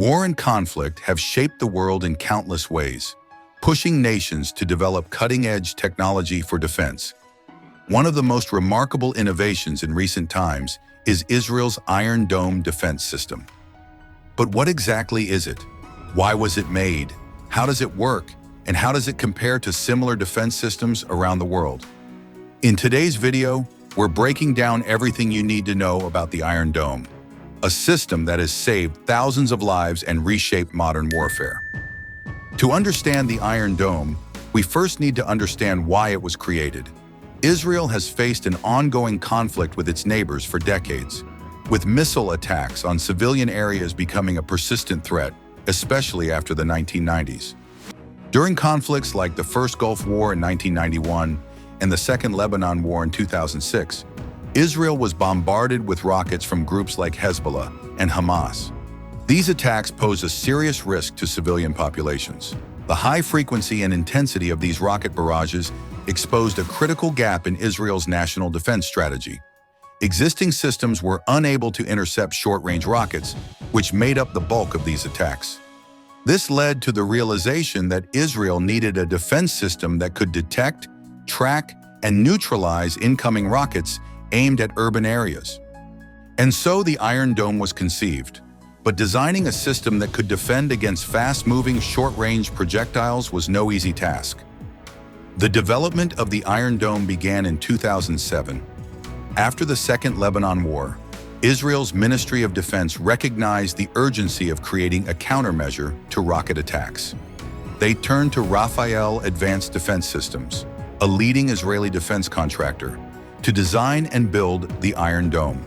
War and conflict have shaped the world in countless ways, pushing nations to develop cutting-edge technology for defense. One of the most remarkable innovations in recent times is Israel's Iron Dome defense system. But what exactly is it? Why was it made? How does it work? And how does it compare to similar defense systems around the world? In today's video, we're breaking down everything you need to know about the Iron Dome, a system that has saved thousands of lives and reshaped modern warfare. To understand the Iron Dome, we first need to understand why it was created. Israel has faced an ongoing conflict with its neighbors for decades, with missile attacks on civilian areas becoming a persistent threat, especially after the 1990s. During conflicts like the First Gulf War in 1991 and the Second Lebanon War in 2006, Israel was bombarded with rockets from groups like Hezbollah and Hamas. These attacks pose a serious risk to civilian populations. The high frequency and intensity of these rocket barrages exposed a critical gap in Israel's national defense strategy. Existing systems were unable to intercept short-range rockets, which made up the bulk of these attacks. This led to the realization that Israel needed a defense system that could detect, track, and neutralize incoming rockets aimed at urban areas. And so the Iron Dome was conceived. But designing a system that could defend against fast-moving, short-range projectiles was no easy task. The development of the Iron Dome began in 2007. After the Second Lebanon War, Israel's Ministry of Defense recognized the urgency of creating a countermeasure to rocket attacks. They turned to Rafael Advanced Defense Systems, a leading Israeli defense contractor, to design and build the Iron Dome.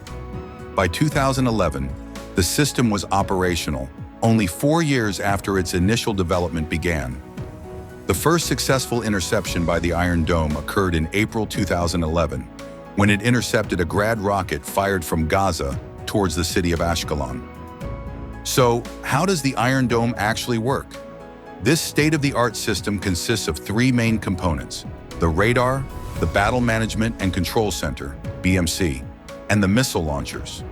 By 2011, the system was operational, only 4 years after its initial development began. The first successful interception by the Iron Dome occurred in April 2011, when it intercepted a Grad rocket fired from Gaza towards the city of Ashkelon. So, how does the Iron Dome actually work? This state-of-the-art system consists of 3 main components: the radar, the Battle Management and Control Center, BMC, and the missile launchers.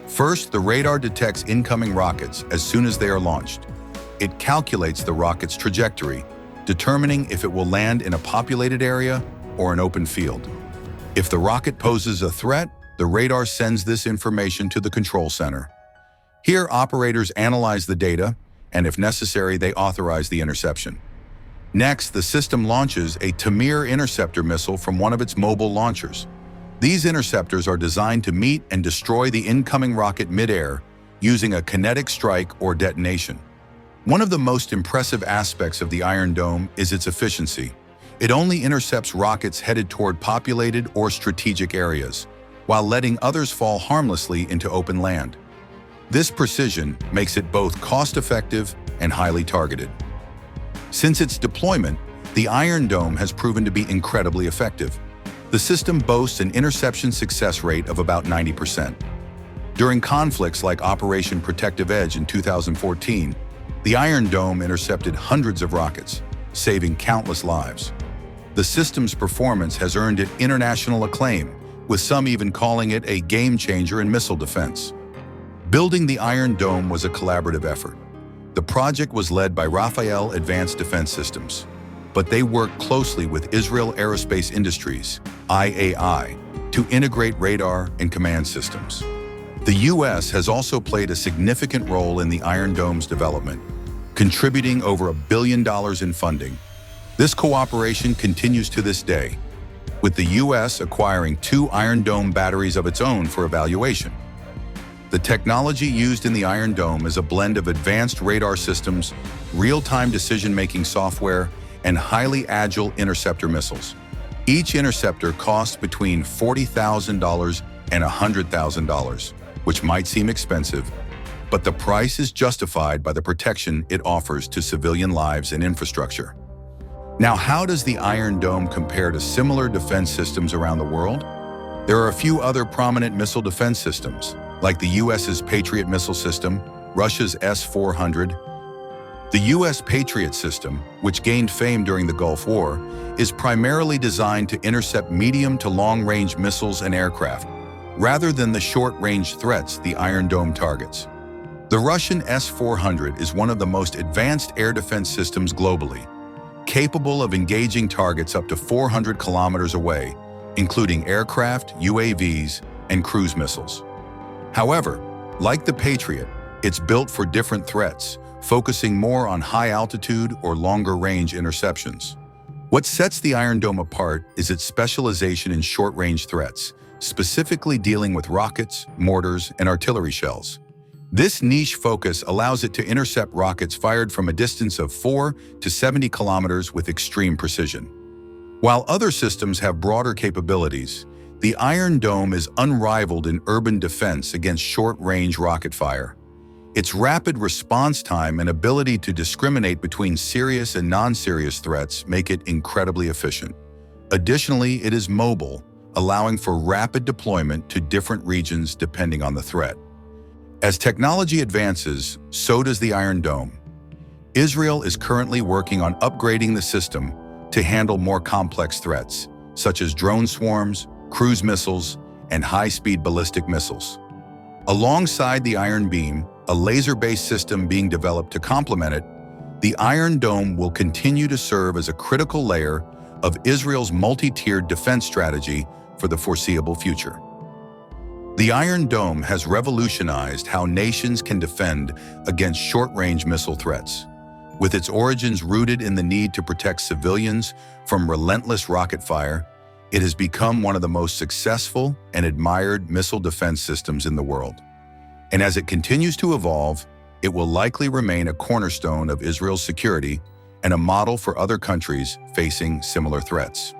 First, the radar detects incoming rockets as soon as they are launched. It calculates the rocket's trajectory, determining if it will land in a populated area or an open field. If the rocket poses a threat, the radar sends this information to the control center. Here, operators analyze the data, and if necessary, they authorize the interception. Next, the system launches a Tamir interceptor missile from one of its mobile launchers. These interceptors are designed to meet and destroy the incoming rocket mid-air using a kinetic strike or detonation. One of the most impressive aspects of the Iron Dome is its efficiency. It only intercepts rockets headed toward populated or strategic areas, while letting others fall harmlessly into open land. This precision makes it both cost-effective and highly targeted. Since its deployment, the Iron Dome has proven to be incredibly effective. The system boasts an interception success rate of about 90%. During conflicts like Operation Protective Edge in 2014, the Iron Dome intercepted hundreds of rockets, saving countless lives. The system's performance has earned it international acclaim, with some even calling it a game-changer in missile defense. Building the Iron Dome was a collaborative effort. The project was led by Rafael Advanced Defense Systems, but they worked closely with Israel Aerospace Industries, IAI, to integrate radar and command systems. The U.S. has also played a significant role in the Iron Dome's development, contributing over $1 billion in funding. This cooperation continues to this day, with the U.S. acquiring 2 Iron Dome batteries of its own for evaluation. The technology used in the Iron Dome is a blend of advanced radar systems, real-time decision-making software, and highly agile interceptor missiles. Each interceptor costs between $40,000 and $100,000, which might seem expensive, but the price is justified by the protection it offers to civilian lives and infrastructure. Now, how does the Iron Dome compare to similar defense systems around the world? There are a few other prominent missile defense systems, like the U.S.'s Patriot missile system, Russia's S-400. The U.S. Patriot system, which gained fame during the Gulf War, is primarily designed to intercept medium to long-range missiles and aircraft, rather than the short-range threats the Iron Dome targets. The Russian S-400 is one of the most advanced air defense systems globally, capable of engaging targets up to 400 kilometers away, including aircraft, UAVs, and cruise missiles. However, like the Patriot, it's built for different threats, focusing more on high-altitude or longer-range interceptions. What sets the Iron Dome apart is its specialization in short-range threats, specifically dealing with rockets, mortars, and artillery shells. This niche focus allows it to intercept rockets fired from a distance of 4 to 70 kilometers with extreme precision. While other systems have broader capabilities, the Iron Dome is unrivaled in urban defense against short-range rocket fire. Its rapid response time and ability to discriminate between serious and non-serious threats make it incredibly efficient. Additionally, it is mobile, allowing for rapid deployment to different regions depending on the threat. As technology advances, so does the Iron Dome. Israel is currently working on upgrading the system to handle more complex threats, such as drone swarms, cruise missiles, and high-speed ballistic missiles. Alongside the Iron Beam, a laser-based system being developed to complement it, the Iron Dome will continue to serve as a critical layer of Israel's multi-tiered defense strategy for the foreseeable future. The Iron Dome has revolutionized how nations can defend against short-range missile threats. With its origins rooted in the need to protect civilians from relentless rocket fire, it has become one of the most successful and admired missile defense systems in the world. And as it continues to evolve, it will likely remain a cornerstone of Israel's security and a model for other countries facing similar threats.